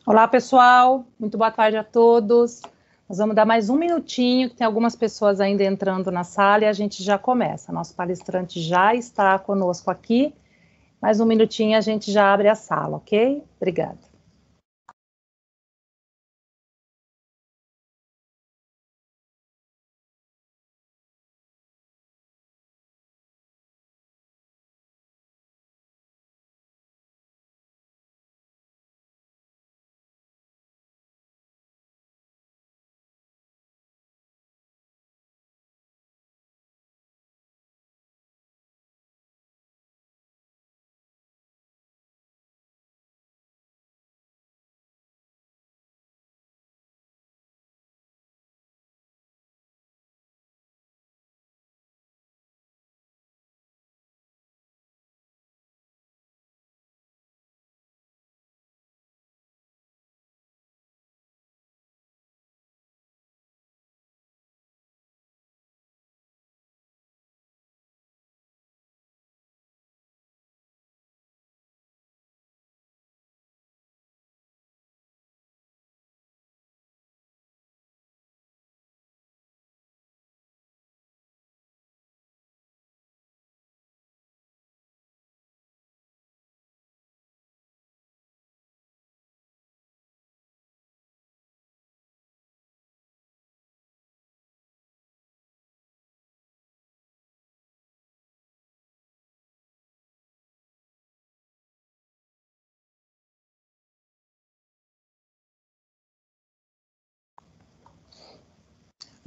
Olá, pessoal. Muito boa tarde a todos. Nós vamos dar mais um minutinho, que tem algumas pessoas ainda entrando na sala e a gente já começa. Nosso palestrante já está conosco aqui. Mais um minutinho a gente já abre a sala, ok? Obrigada.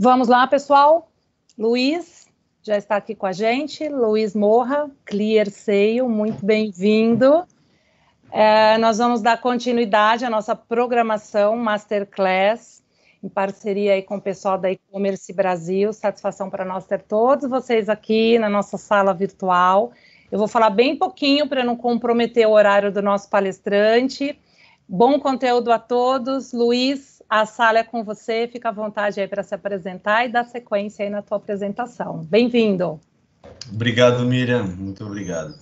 Vamos lá, pessoal. Luiz já está aqui com a gente. Luiz Morra, ClearSale, muito bem-vindo. Nós vamos dar continuidade à nossa programação Masterclass, em parceria aí com o pessoal da E-Commerce Brasil. Satisfação para nós ter todos vocês aqui na nossa sala virtual. Eu vou falar bem pouquinho para não comprometer o horário do nosso palestrante. Bom conteúdo a todos. Luiz, a sala é com você, fica à vontade aí para se apresentar e dar sequência aí na tua apresentação. Bem-vindo. Obrigado, Miriam, muito obrigado.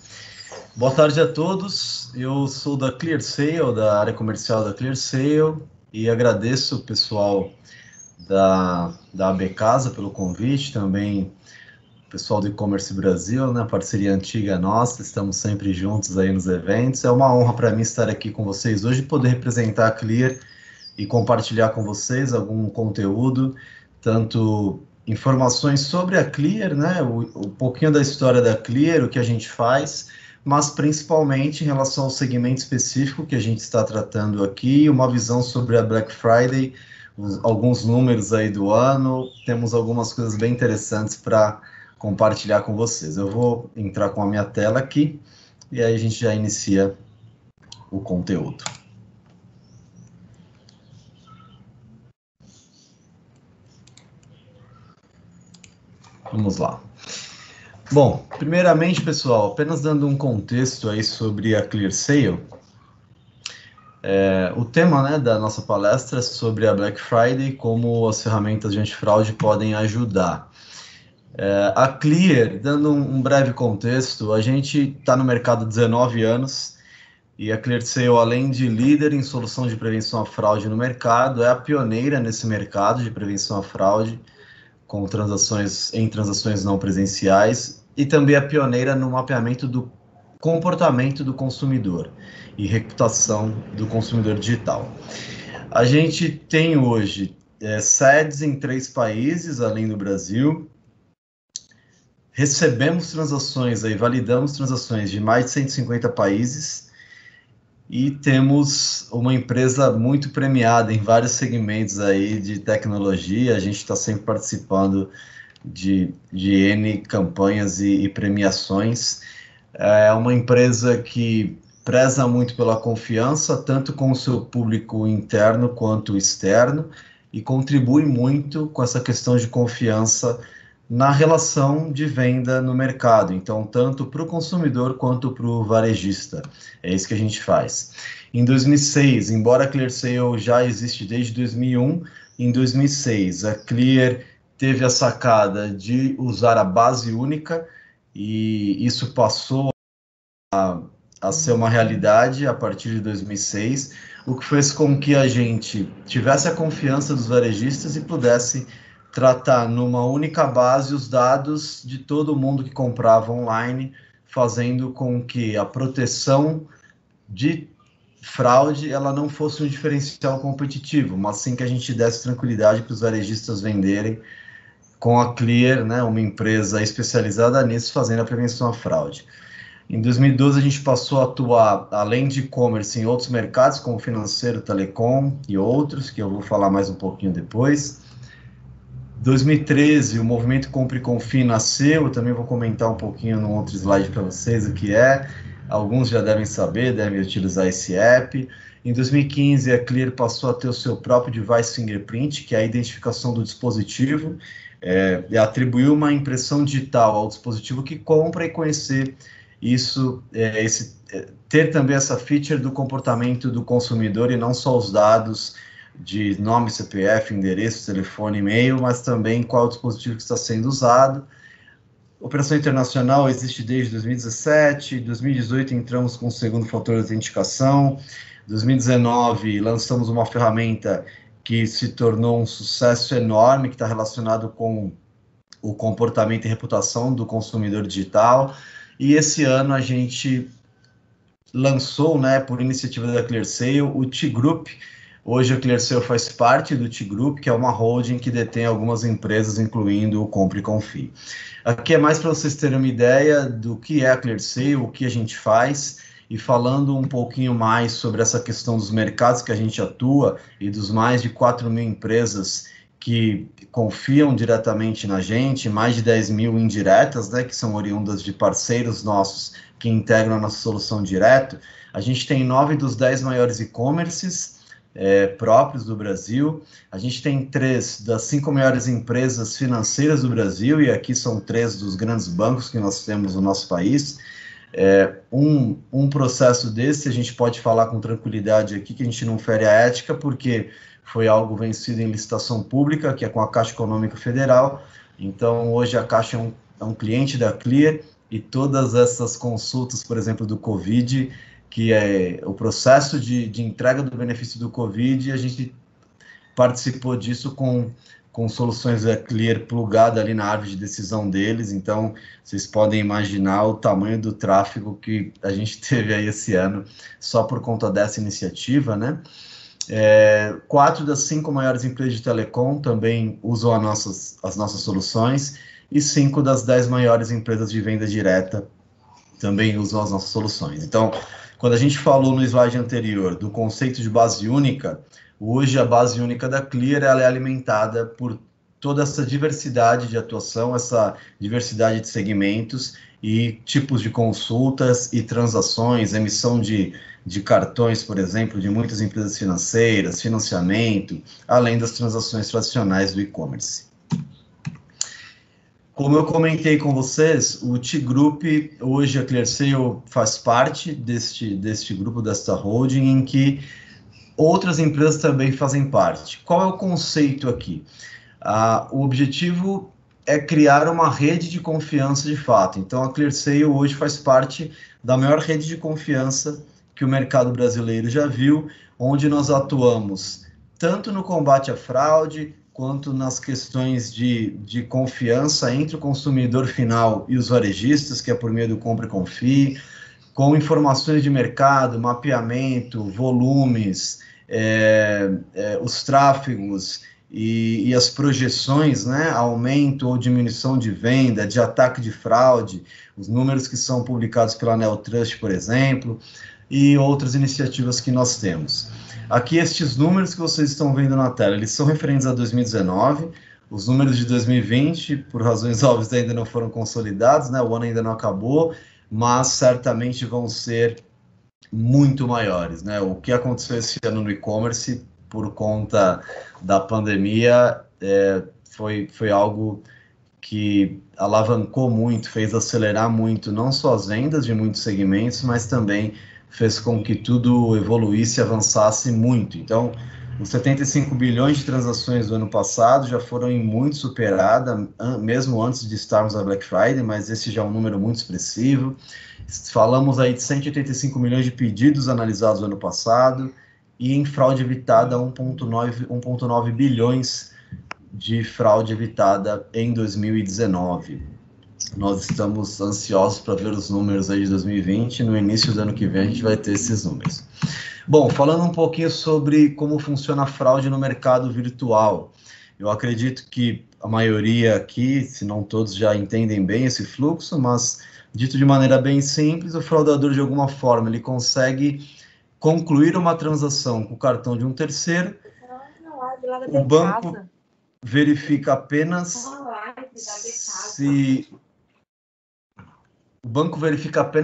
Boa tarde a todos, eu sou da ClearSale, da área comercial da ClearSale, e agradeço o pessoal da AB Casa pelo convite, também o pessoal do E-Commerce Brasil, né, parceria antiga nossa, estamos sempre juntos aí nos eventos. É uma honra para mim estar aqui com vocês hoje e poder representar a Clear e compartilhar com vocês algum conteúdo, tanto informações sobre a Clear, né, um pouquinho da história da Clear, o que a gente faz, mas principalmente em relação ao segmento específico que a gente está tratando aqui, uma visão sobre a Black Friday, alguns números aí do ano, temos algumas coisas bem interessantes para compartilhar com vocês. Eu vou entrar com a minha tela aqui e aí a gente já inicia o conteúdo. Vamos lá. Bom, primeiramente, pessoal, apenas dando um contexto aí sobre a ClearSale, o tema, né, da nossa palestra é sobre a Black Friday, como as ferramentas de antifraude podem ajudar. A Clear, dando um breve contexto, a gente está no mercado há 19 anos e a ClearSale, além de líder em solução de prevenção à fraude no mercado, é a pioneira nesse mercado de prevenção à fraude, com transações não presenciais, e também a pioneira no mapeamento do comportamento do consumidor e reputação do consumidor digital. A gente tem hoje sedes em 3 países, além do Brasil. Recebemos transações, validamos transações de mais de 150 países e temos uma empresa muito premiada em vários segmentos aí de tecnologia. A gente está sempre participando de N campanhas e premiações. É uma empresa que preza muito pela confiança, tanto com o seu público interno quanto externo, e contribui muito com essa questão de confiança na relação de venda no mercado, então tanto para o consumidor quanto para o varejista. É isso que a gente faz. Em 2006, embora a ClearSale já existe desde 2001, em 2006 a Clear teve a sacada de usar a base única, e isso passou a ser uma realidade a partir de 2006, o que fez com que a gente tivesse a confiança dos varejistas e pudesse tratar numa única base os dados de todo mundo que comprava online, fazendo com que a proteção de fraude ela não fosse um diferencial competitivo, mas sim que a gente desse tranquilidade para os varejistas venderem com a Clear, né, uma empresa especializada nisso, fazendo a prevenção à fraude. Em 2012, a gente passou a atuar, além de e-commerce, em outros mercados, como financeiro, telecom e outros, que eu vou falar mais um pouquinho depois. Em 2013, o movimento Compre e Confie nasceu, eu também vou comentar um pouquinho no outro slide para vocês o que é. Alguns já devem saber, devem utilizar esse app. Em 2015, a Clear passou a ter o seu próprio device fingerprint, que é a identificação do dispositivo, e atribuiu uma impressão digital ao dispositivo que compra e conhecer isso, ter também essa feature do comportamento do consumidor e não só os dados de nome, CPF, endereço, telefone, e-mail, mas também qual o dispositivo que está sendo usado. Operação internacional existe desde 2017, 2018 entramos com o segundo fator de autenticação, 2019 lançamos uma ferramenta que se tornou um sucesso enorme, que está relacionado com o comportamento e reputação do consumidor digital, e esse ano a gente lançou, né, por iniciativa da ClearSale, o T-Group. Hoje a ClearSale faz parte do T-Group, que é uma holding que detém algumas empresas, incluindo o Compre e Confie. Aqui é mais para vocês terem uma ideia do que é a ClearSale, o que a gente faz, e falando um pouquinho mais sobre essa questão dos mercados que a gente atua e dos mais de 4.000 empresas que confiam diretamente na gente, mais de 10 mil indiretas, né, que são oriundas de parceiros nossos que integram a nossa solução direto. A gente tem 9 dos 10 maiores e-commerces próprios do Brasil. A gente tem 3 das 5 maiores empresas financeiras do Brasil, e aqui são 3 dos grandes bancos que nós temos no nosso país. Um processo desse, a gente pode falar com tranquilidade aqui, que a gente não fere a ética, porque foi algo vencido em licitação pública, que é com a Caixa Econômica Federal. Então, hoje a Caixa é um cliente da Clear, e todas essas consultas, por exemplo, do Covid, que é o processo de entrega do benefício do Covid, a gente participou disso com soluções da Clear plugada ali na árvore de decisão deles. Então, vocês podem imaginar o tamanho do tráfego que a gente teve aí esse ano, só por conta dessa iniciativa, né? 4 das 5 maiores empresas de telecom também usam as nossas soluções, e 5 das 10 maiores empresas de venda direta também usam as nossas soluções. Então, quando a gente falou no slide anterior do conceito de base única, hoje a base única da Clear ela é alimentada por toda essa diversidade de atuação, essa diversidade de segmentos e tipos de consultas e transações, emissão de cartões, por exemplo, de muitas empresas financeiras, financiamento, além das transações tradicionais do e-commerce. Como eu comentei com vocês, o T-Group, hoje a ClearSale faz parte deste grupo, desta holding, em que outras empresas também fazem parte. Qual é o conceito aqui? O objetivo é criar uma rede de confiança de fato. Então, a ClearSale hoje faz parte da maior rede de confiança que o mercado brasileiro já viu, onde nós atuamos tanto no combate à fraude, quanto nas questões de confiança entre o consumidor final e os varejistas, que é por meio do Compre e Confie, com informações de mercado, mapeamento, volumes, os tráfegos e as projeções, né, aumento ou diminuição de venda, de ataque de fraude, os números que são publicados pela Neotrust, por exemplo, e outras iniciativas que nós temos. Aqui, estes números que vocês estão vendo na tela, eles são referentes a 2019, os números de 2020, por razões óbvias, ainda não foram consolidados, né? O ano ainda não acabou, mas certamente vão ser muito maiores, né? O que aconteceu esse ano no e-commerce por conta da pandemia foi algo que alavancou muito, fez acelerar muito, não só as vendas de muitos segmentos, mas também fez com que tudo evoluísse e avançasse muito. Então, os 75 bilhões de transações do ano passado já foram em muito superada, mesmo antes de estarmos na Black Friday, mas esse já é um número muito expressivo. Falamos aí de 185 milhões de pedidos analisados no ano passado, e em fraude evitada 1,9 bilhões de fraude evitada em 2019. Nós estamos ansiosos para ver os números aí de 2020, no início do ano que vem a gente vai ter esses números. Bom, falando um pouquinho sobre como funciona a fraude no mercado virtual, eu acredito que a maioria aqui, se não todos, já entendem bem esse fluxo, mas dito de maneira bem simples, o fraudador de alguma forma ele consegue concluir uma transação com o cartão de um terceiro, o banco verifica apenas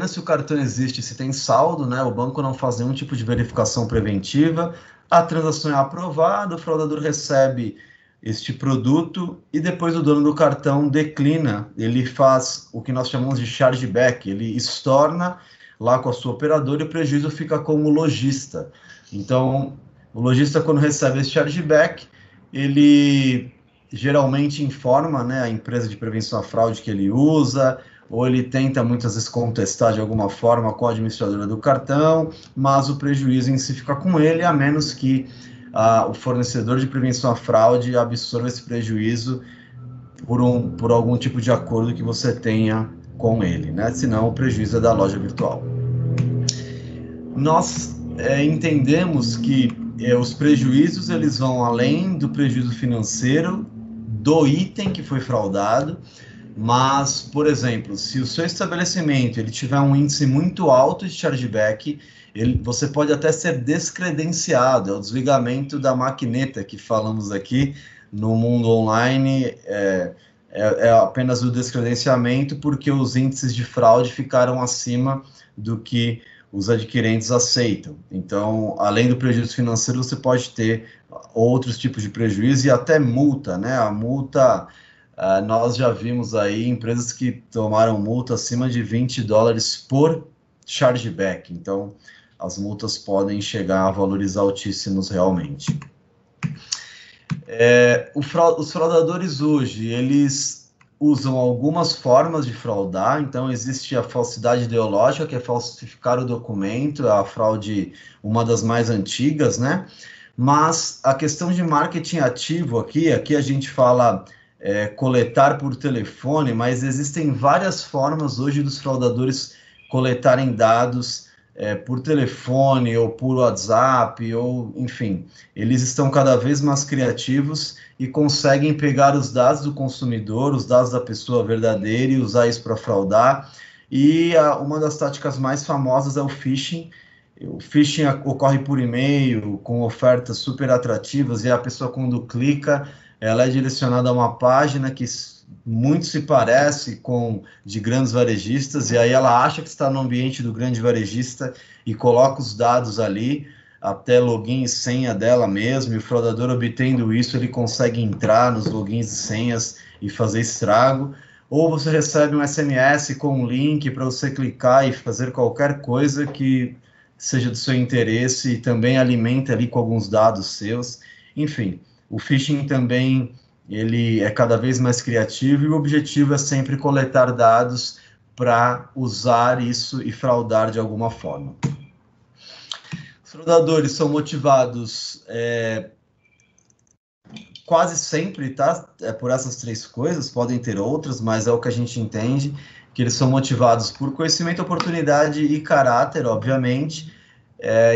se o cartão existe, se tem saldo, né? O banco não faz nenhum tipo de verificação preventiva, a transação é aprovada, o fraudador recebe este produto e depois o dono do cartão declina, ele faz o que nós chamamos de chargeback, ele estorna lá com a sua operadora e o prejuízo fica com o lojista. Então, o lojista, quando recebe esse chargeback, ele geralmente informa, né, a empresa de prevenção à fraude que ele usa, ou ele tenta muitas vezes contestar de alguma forma com a administradora do cartão, mas o prejuízo em si fica com ele, a menos que o fornecedor de prevenção à fraude absorva esse prejuízo por algum tipo de acordo que você tenha com ele, né? Senão o prejuízo é da loja virtual. Nós entendemos que os prejuízos eles vão além do prejuízo financeiro do item que foi fraudado, mas, por exemplo, se o seu estabelecimento ele tiver um índice muito alto de chargeback, você pode até ser descredenciado, é o desligamento da maquineta que falamos aqui no mundo online, é apenas o descredenciamento porque os índices de fraude ficaram acima do que os adquirentes aceitam. Então, além do prejuízo financeiro, você pode ter outros tipos de prejuízo e até multa, né? A multa, nós já vimos aí empresas que tomaram multa acima de $20 por chargeback. Então, as multas podem chegar a valores altíssimos realmente. Os fraudadores hoje, eles usam algumas formas de fraudar, então existe a falsidade ideológica, que é falsificar o documento, a fraude, uma das mais antigas, né? Mas a questão de marketing ativo aqui a gente fala coletar por telefone, mas existem várias formas hoje dos fraudadores coletarem dados por telefone ou por WhatsApp, ou enfim, eles estão cada vez mais criativos e conseguem pegar os dados do consumidor, os dados da pessoa verdadeira e usar isso para fraudar. E uma das táticas mais famosas é o phishing. O phishing ocorre por e-mail, com ofertas super atrativas, e a pessoa, quando clica, ela é direcionada a uma página que muito se parece com de grandes varejistas, e aí ela acha que está no ambiente do grande varejista e coloca os dados ali, até login e senha dela mesmo, e o fraudador, obtendo isso, ele consegue entrar nos logins e senhas e fazer estrago. Ou você recebe um SMS com um link para você clicar e fazer qualquer coisa que seja do seu interesse e também alimenta ali com alguns dados seus. Enfim, o phishing também ele é cada vez mais criativo e o objetivo é sempre coletar dados para usar isso e fraudar de alguma forma. Os fraudadores são motivados quase sempre, tá? Por essas três coisas, podem ter outras, mas é o que a gente entende, que eles são motivados por conhecimento, oportunidade e caráter, obviamente.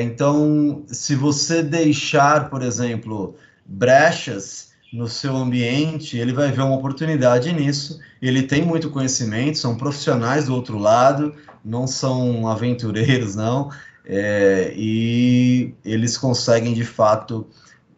Então, se você deixar, por exemplo, brechas no seu ambiente, ele vai ver uma oportunidade nisso. Ele tem muito conhecimento, são profissionais do outro lado, não são aventureiros, não, e eles conseguem, de fato,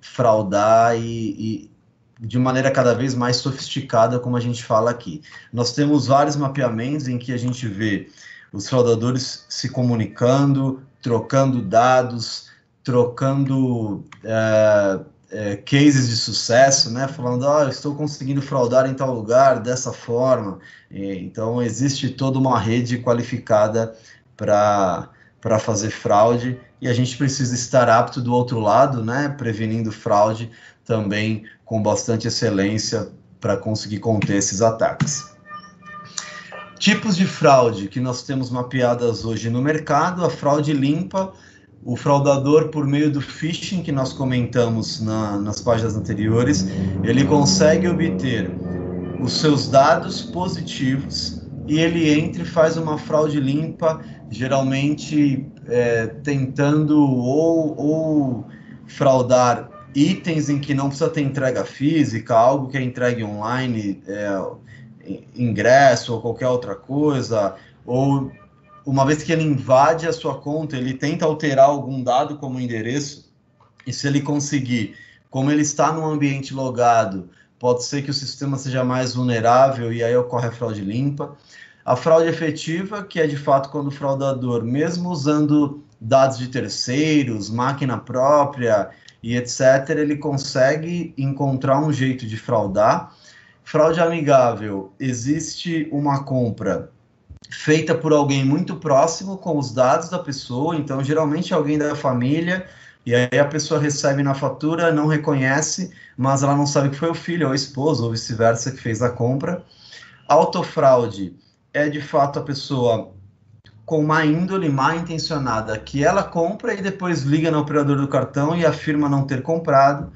fraudar e de maneira cada vez mais sofisticada, como a gente fala aqui. Nós temos vários mapeamentos em que a gente vê os fraudadores se comunicando, trocando dados, trocando cases de sucesso, né? Falando, eu estou conseguindo fraudar em tal lugar dessa forma. Então, existe toda uma rede qualificada para fazer fraude, e a gente precisa estar apto do outro lado, né? Prevenindo fraude também com bastante excelência para conseguir conter esses ataques. Tipos de fraude que nós temos mapeadas hoje no mercado: a fraude limpa, o fraudador, por meio do phishing que nós comentamos nas páginas anteriores, ele consegue obter os seus dados positivos e ele entra e faz uma fraude limpa, geralmente tentando ou fraudar itens em que não precisa ter entrega física, algo que é entregue online, ingresso ou qualquer outra coisa, ou uma vez que ele invade a sua conta, ele tenta alterar algum dado como endereço, e se ele conseguir, como ele está num ambiente logado, pode ser que o sistema seja mais vulnerável e aí ocorre a fraude limpa. A fraude efetiva, que é de fato quando o fraudador, mesmo usando dados de terceiros, máquina própria e etc., ele consegue encontrar um jeito de fraudar. Fraude amigável: existe uma compra feita por alguém muito próximo com os dados da pessoa, então geralmente é alguém da família, e aí a pessoa recebe na fatura, não reconhece, mas ela não sabe que foi o filho ou o esposo ou vice-versa que fez a compra. Autofraude é de fato a pessoa com má índole, má intencionada, que ela compra e depois liga no operador do cartão e afirma não ter comprado.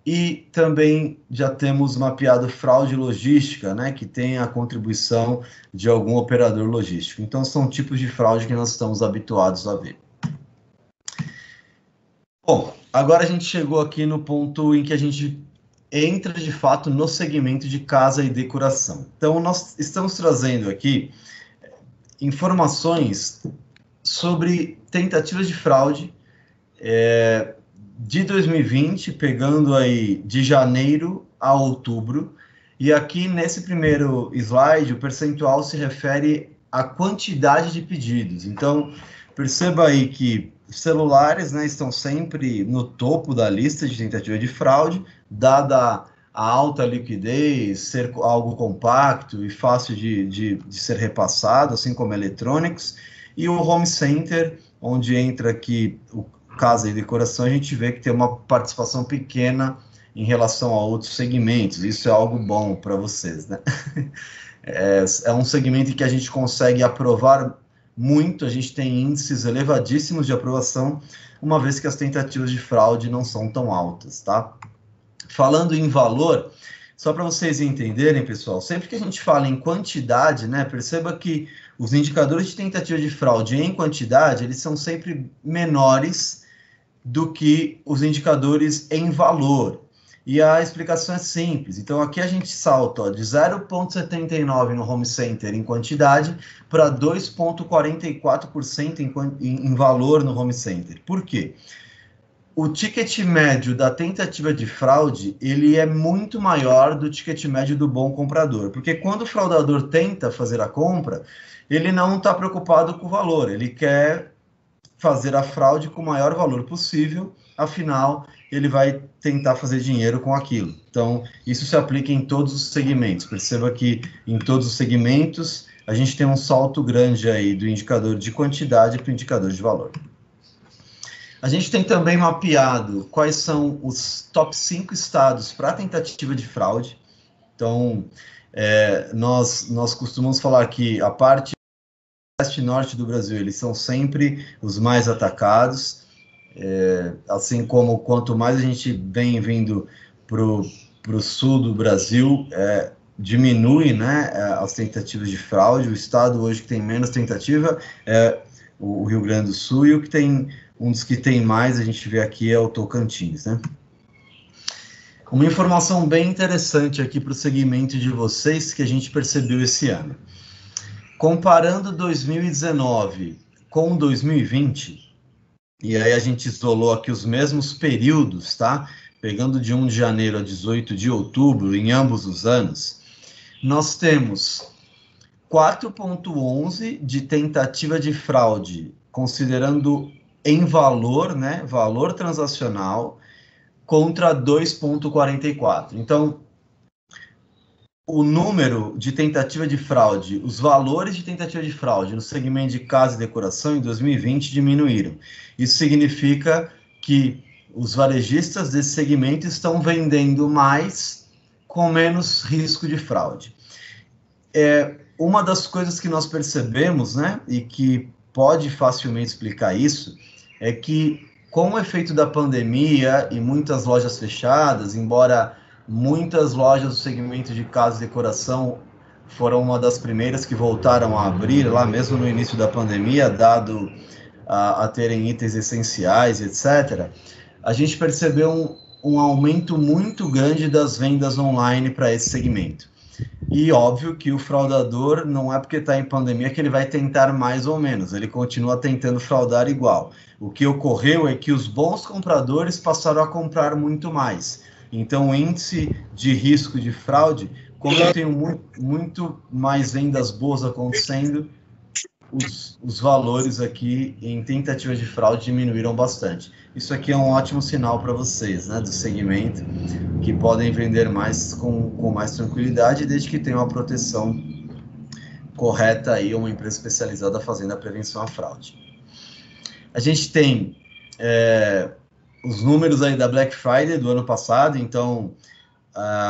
E também já temos mapeado fraude logística, né, que tem a contribuição de algum operador logístico. Então, são tipos de fraude que nós estamos habituados a ver. Bom, agora a gente chegou aqui no ponto em que a gente entra, de fato, no segmento de casa e decoração. Então, nós estamos trazendo aqui informações sobre tentativas de fraude de 2020, pegando aí de janeiro a outubro, e aqui nesse primeiro slide o percentual se refere à quantidade de pedidos. Então, perceba aí que celulares, né, estão sempre no topo da lista de tentativa de fraude, dada a alta liquidez, ser algo compacto e fácil de ser repassado, assim como eletrônicos, e o home center, onde entra aqui o casa e decoração, a gente vê que tem uma participação pequena em relação a outros segmentos. Isso é algo bom para vocês, né? É um segmento em que a gente consegue aprovar muito, a gente tem índices elevadíssimos de aprovação, uma vez que as tentativas de fraude não são tão altas, tá? Falando em valor, só para vocês entenderem, pessoal, sempre que a gente fala em quantidade, né, perceba que os indicadores de tentativa de fraude em quantidade, eles são sempre menores do que os indicadores em valor. E a explicação é simples. Então, aqui a gente salta de 0,79 no home center em quantidade para 2,44% em valor no home center. Por quê? O ticket médio da tentativa de fraude, ele é muito maior do ticket médio do bom comprador. Porque quando o fraudador tenta fazer a compra, ele não está preocupado com o valor, ele quer fazer a fraude com o maior valor possível, afinal, ele vai tentar fazer dinheiro com aquilo. Então, isso se aplica em todos os segmentos. Perceba que em todos os segmentos, a gente tem um salto grande aí do indicador de quantidade para o indicador de valor. A gente tem também mapeado quais são os top 5 estados para tentativa de fraude. Então, nós costumamos falar que a parte leste e norte do Brasil, eles são sempre os mais atacados, assim como quanto mais a gente vem vindo para o sul do Brasil, diminui, né, as tentativas de fraude. O estado hoje que tem menos tentativa é o Rio Grande do Sul, e o que tem, um dos que tem mais, a gente vê aqui, é o Tocantins, né? Uma informação bem interessante aqui para o segmento de vocês que a gente percebeu esse ano. Comparando 2019 com 2020, e aí a gente isolou aqui os mesmos períodos, tá? Pegando de 1 de janeiro a 18 de outubro, em ambos os anos, nós temos 4,11 de tentativa de fraude, considerando em valor, né, valor transacional, contra 2,44. Então, o número de tentativa de fraude, os valores de tentativa de fraude no segmento de casa e decoração em 2020 diminuíram. Isso significa que os varejistas desse segmento estão vendendo mais com menos risco de fraude. Uma das coisas que nós percebemos, né, e que pode facilmente explicar isso, é que com o efeito da pandemia e muitas lojas fechadas, embora muitas lojas do segmento de casa e decoração foram uma das primeiras que voltaram a abrir, lá mesmo no início da pandemia, dado a terem itens essenciais, etc., a gente percebeu um aumento muito grande das vendas online para esse segmento. E óbvio que o fraudador não é porque está em pandemia que ele vai tentar mais ou menos, ele continua tentando fraudar igual. O que ocorreu é que os bons compradores passaram a comprar muito mais. Então, o índice de risco de fraude, como eu tenho muito mais vendas boas acontecendo, os valores aqui em tentativa de fraude diminuíram bastante. Isso aqui é um ótimo sinal para vocês, né, do segmento, que podem vender mais com mais tranquilidade, desde que tenham a proteção correta aí, uma empresa especializada fazendo a prevenção à fraude. A gente tem os números aí da Black Friday do ano passado, então,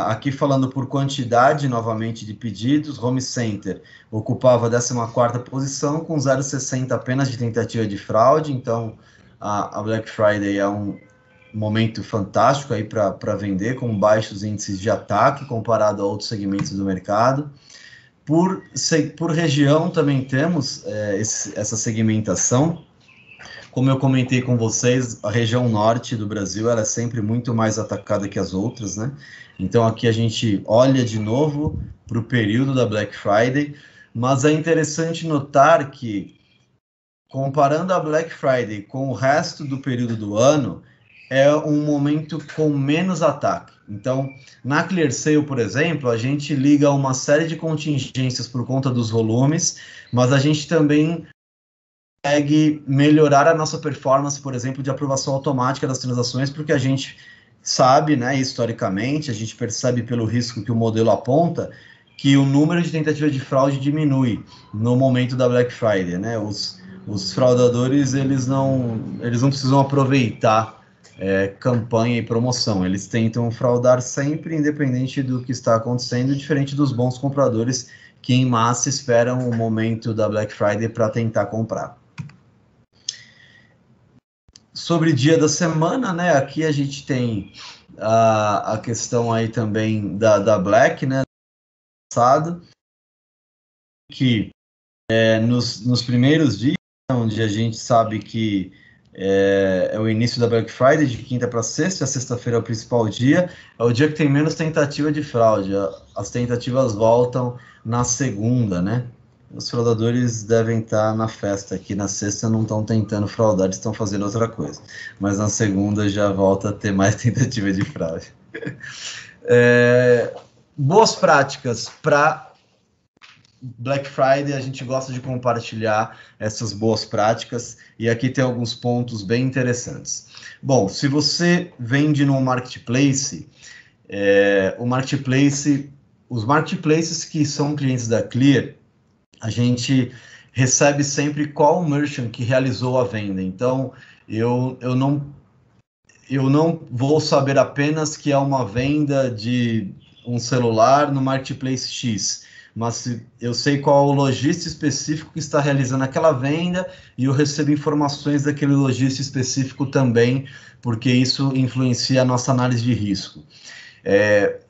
aqui falando por quantidade, novamente, de pedidos, Home Center ocupava a 14ª posição, com 0,60 apenas de tentativa de fraude, então a Black Friday é um momento fantástico aí para vender, com baixos índices de ataque, comparado a outros segmentos do mercado. Por região também temos essa segmentação. Como eu comentei com vocês, a região norte do Brasil ela é sempre muito mais atacada que as outras, né? Então aqui a gente olha de novo para o período da Black Friday, mas é interessante notar que, comparando a Black Friday com o resto do período do ano, é um momento com menos ataque. Então, na ClearSale, por exemplo, a gente liga uma série de contingências por conta dos volumes, mas a gente também consegue melhorar a nossa performance, por exemplo, de aprovação automática das transações, porque a gente sabe, né, historicamente, a gente percebe pelo risco que o modelo aponta, que o número de tentativas de fraude diminui no momento da Black Friday, né? Os fraudadores, eles não precisam aproveitar campanha e promoção, eles tentam fraudar sempre, independente do que está acontecendo, diferente dos bons compradores que em massa esperam o momento da Black Friday para tentar comprar. Sobre dia da semana, né? Aqui a gente tem a questão aí também da Black, né? Passado, que nos primeiros dias, onde a gente sabe que é o início da Black Friday, de quinta para sexta, a sexta-feira é o principal dia, é o dia que tem menos tentativa de fraude. As tentativas voltam na segunda, né? Os fraudadores devem estar na festa aqui, na sexta não estão tentando fraudar, estão fazendo outra coisa. Mas na segunda já volta a ter mais tentativa de fraude. Boas práticas para Black Friday, a gente gosta de compartilhar essas boas práticas e aqui tem alguns pontos bem interessantes. Bom, se você vende no marketplace, os marketplaces que são clientes da Clear, a gente recebe sempre qual merchant que realizou a venda. Então, eu não vou saber apenas que é uma venda de um celular no marketplace X, mas eu sei qual o lojista específico que está realizando aquela venda e eu recebo informações daquele lojista específico também, porque isso influencia a nossa análise de risco.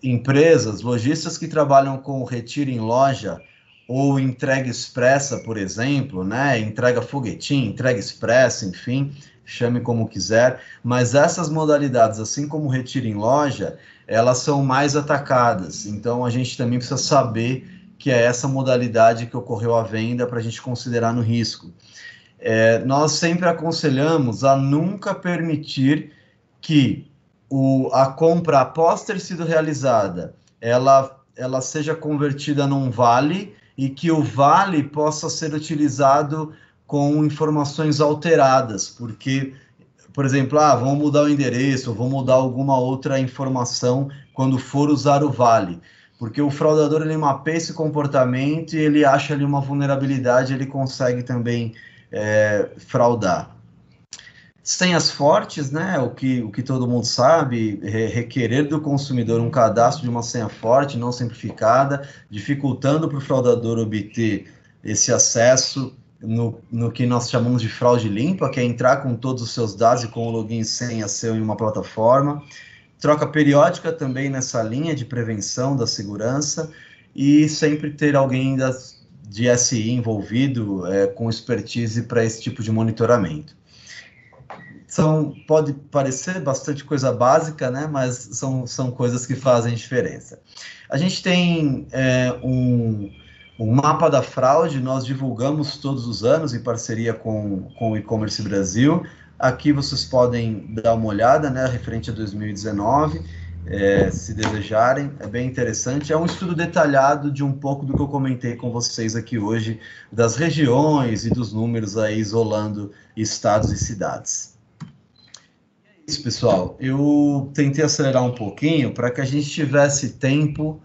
Empresas, lojistas que trabalham com retiro em loja ou entrega expressa, por exemplo, né? Entrega foguetinho, entrega expressa, enfim, chame como quiser, mas essas modalidades, assim como retiro em loja, elas são mais atacadas, então a gente também precisa saber que é essa modalidade que ocorreu a venda para a gente considerar no risco. Nós sempre aconselhamos a nunca permitir que a compra, após ter sido realizada, ela seja convertida num vale e que o vale possa ser utilizado com informações alteradas, porque, por exemplo, vamos mudar o endereço, vou mudar alguma outra informação quando for usar o vale, porque o fraudador ele mapeia esse comportamento e ele acha ali uma vulnerabilidade, ele consegue também fraudar. Senhas fortes, né? O que todo mundo sabe, requerer do consumidor um cadastro de uma senha forte, não simplificada, dificultando para o fraudador obter esse acesso no que nós chamamos de fraude limpa, que é entrar com todos os seus dados e com o login e senha seu em uma plataforma. Troca periódica também nessa linha de prevenção da segurança e sempre ter alguém de SI envolvido com expertise para esse tipo de monitoramento. Pode parecer bastante coisa básica, né? Mas são coisas que fazem diferença. A gente tem um mapa da fraude, nós divulgamos todos os anos em parceria com o E-Commerce Brasil. Aqui vocês podem dar uma olhada, né, referente a 2019, se desejarem, é bem interessante. É um estudo detalhado de um pouco do que eu comentei com vocês aqui hoje, das regiões e dos números aí isolando estados e cidades. É isso, pessoal. Eu tentei acelerar um pouquinho para que a gente tivesse tempo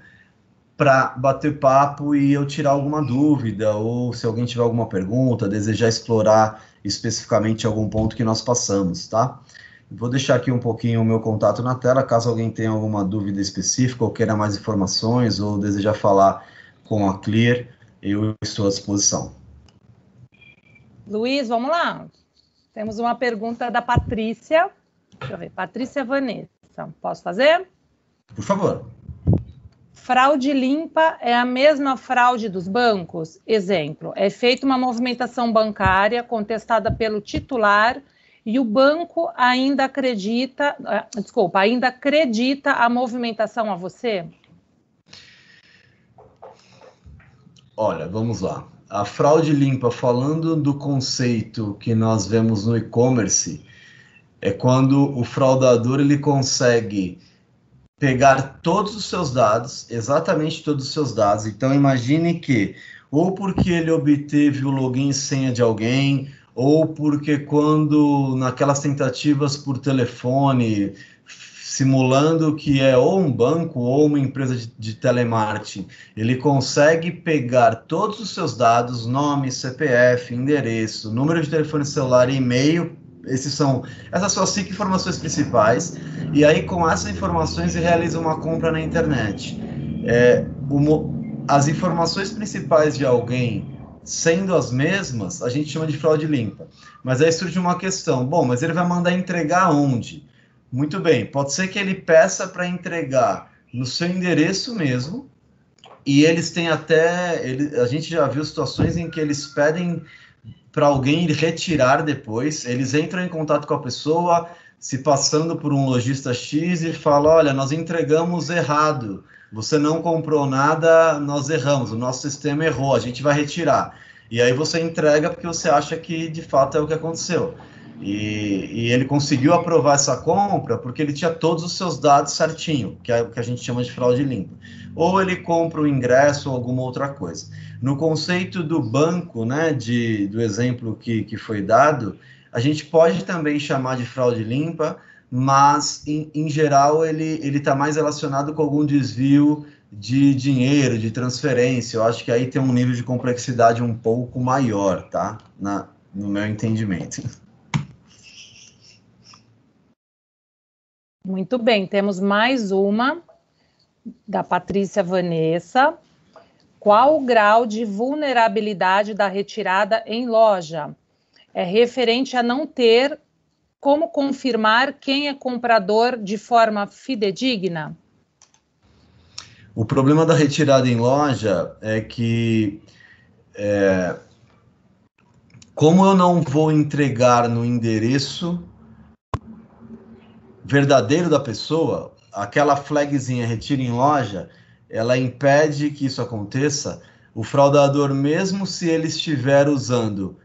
para bater papo e eu tirar alguma dúvida, ou se alguém tiver alguma pergunta, desejar explorar especificamente algum ponto que nós passamos, tá? Vou deixar aqui um pouquinho o meu contato na tela, caso alguém tenha alguma dúvida específica, ou queira mais informações, ou desejar falar com a Clear, eu estou à disposição. Luiz, vamos lá. Temos uma pergunta da Patrícia. Deixa eu ver, Patrícia Vanessa. Posso fazer? Por favor. Fraude limpa é a mesma fraude dos bancos? Exemplo, é feita uma movimentação bancária contestada pelo titular e o banco ainda acredita a movimentação a você? Olha, vamos lá. A fraude limpa, falando do conceito que nós vemos no e-commerce, é quando o fraudador ele consegue pegar todos os seus dados, exatamente todos os seus dados. Então, imagine que, ou porque ele obteve o login e senha de alguém, ou porque quando, naquelas tentativas por telefone, simulando que é ou um banco ou uma empresa de telemarketing, ele consegue pegar todos os seus dados, nome, CPF, endereço, número de telefone celular e e-mail. Essas são as 5 informações principais, e aí com essas informações ele realiza uma compra na internet. As informações principais de alguém sendo as mesmas, a gente chama de fraude limpa. Mas aí surge uma questão, bom, mas ele vai mandar entregar onde? Muito bem, pode ser que ele peça para entregar no seu endereço mesmo, e eles têm a gente já viu situações em que eles pedem para alguém retirar depois, eles entram em contato com a pessoa, se passando por um lojista X e falam, olha, nós entregamos errado, você não comprou nada, nós erramos, o nosso sistema errou, a gente vai retirar. E aí você entrega porque você acha que de fato é o que aconteceu. E ele conseguiu aprovar essa compra porque ele tinha todos os seus dados certinho, que é o que a gente chama de fraude limpa. Ou ele compra o ingresso ou alguma outra coisa. No conceito do banco, né, do exemplo que foi dado, a gente pode também chamar de fraude limpa, mas, em geral, ele está mais relacionado com algum desvio de dinheiro, de transferência. Eu acho que aí tem um nível de complexidade um pouco maior, tá? No meu entendimento. Muito bem, temos mais uma da Patrícia Vanessa. Qual o grau de vulnerabilidade da retirada em loja? É referente a não ter como confirmar quem é comprador de forma fidedigna? O problema da retirada em loja é que, como eu não vou entregar no endereço verdadeiro da pessoa, aquela flagzinha retira em loja, ela impede que isso aconteça. O fraudador, mesmo se ele estiver usando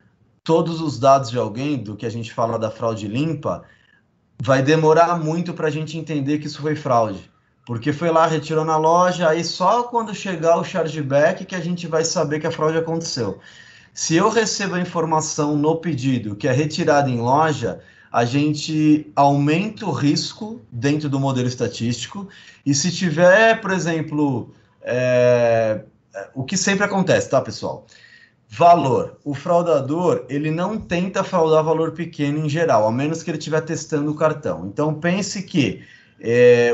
todos os dados de alguém, do que a gente fala da fraude limpa, vai demorar muito para a gente entender que isso foi fraude, porque foi lá, retirou na loja, aí só quando chegar o chargeback que a gente vai saber que a fraude aconteceu. Se eu recebo a informação no pedido que é retirada em loja, a gente aumenta o risco dentro do modelo estatístico, e se tiver, por exemplo, o que sempre acontece, tá, pessoal? Valor. O fraudador, ele não tenta fraudar valor pequeno em geral, a menos que ele estiver testando o cartão. Então, pense que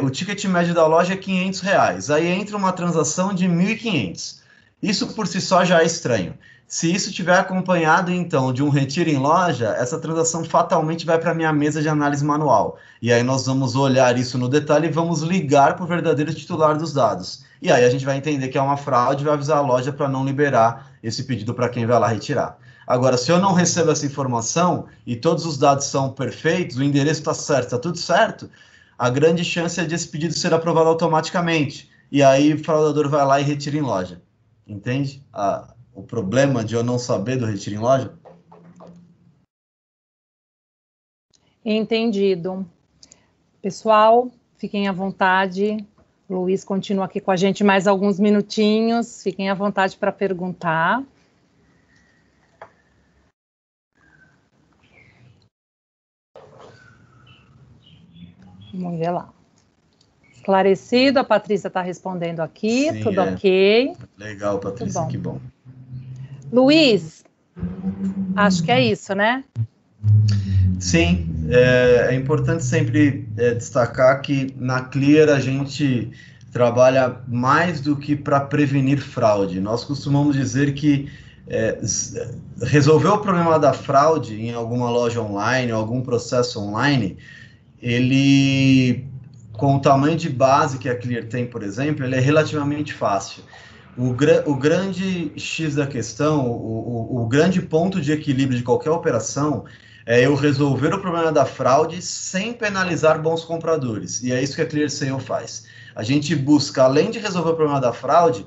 o ticket médio da loja é R$500, aí entra uma transação de 1.500. Isso por si só já é estranho. Se isso tiver acompanhado, então, de um retiro em loja, essa transação fatalmente vai para a minha mesa de análise manual. E aí nós vamos olhar isso no detalhe e vamos ligar para o verdadeiro titular dos dados. E aí a gente vai entender que é uma fraude e vai avisar a loja para não liberar esse pedido para quem vai lá retirar. Agora, se eu não recebo essa informação e todos os dados são perfeitos, o endereço está certo, está tudo certo, a grande chance é de esse pedido ser aprovado automaticamente. E aí o fraudador vai lá e retira em loja. Entende? O problema de eu não saber do retiro em loja? Entendido. Pessoal, fiquem à vontade. O Luiz continua aqui com a gente mais alguns minutinhos. Fiquem à vontade para perguntar. Vamos ver lá. Esclarecido, a Patrícia está respondendo aqui, sim, tudo ok. Legal, Patrícia, que bom. Luiz, acho que é isso, né? Sim, é importante sempre destacar que na Clear a gente trabalha mais do que para prevenir fraude. Nós costumamos dizer que resolver o problema da fraude em alguma loja online, ou algum processo online, ele, com o tamanho de base que a Clear tem, por exemplo, ele é relativamente fácil. O grande X da questão, o grande ponto de equilíbrio de qualquer operação é eu resolver o problema da fraude sem penalizar bons compradores. E é isso que a ClearSale faz. A gente busca, além de resolver o problema da fraude,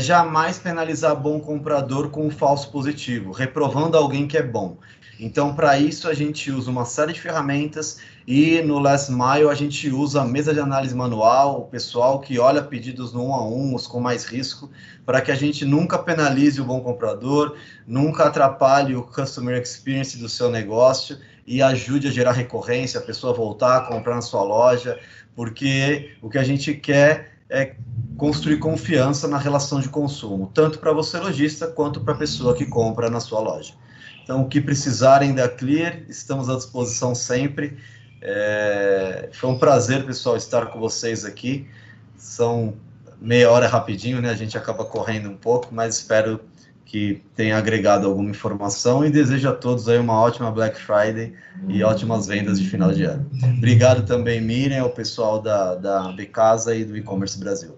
jamais penalizar bom comprador com um falso positivo, reprovando alguém que é bom. Então, para isso, a gente usa uma série de ferramentas e no Last Mile a gente usa a mesa de análise manual, o pessoal que olha pedidos no 1 a 1, os com mais risco, para que a gente nunca penalize o bom comprador, nunca atrapalhe o customer experience do seu negócio e ajude a gerar recorrência, a pessoa voltar a comprar na sua loja, porque o que a gente quer é construir confiança na relação de consumo, tanto para você lojista, quanto para a pessoa que compra na sua loja. Então, o que precisarem da Clear, estamos à disposição sempre. Foi um prazer, pessoal, estar com vocês aqui. São meia hora rapidinho, né? A gente acaba correndo um pouco, mas espero que tenha agregado alguma informação e desejo a todos aí uma ótima Black Friday e ótimas vendas de final de ano. Obrigado também, Miriam, ao pessoal da Becasa e do E-Commerce Brasil.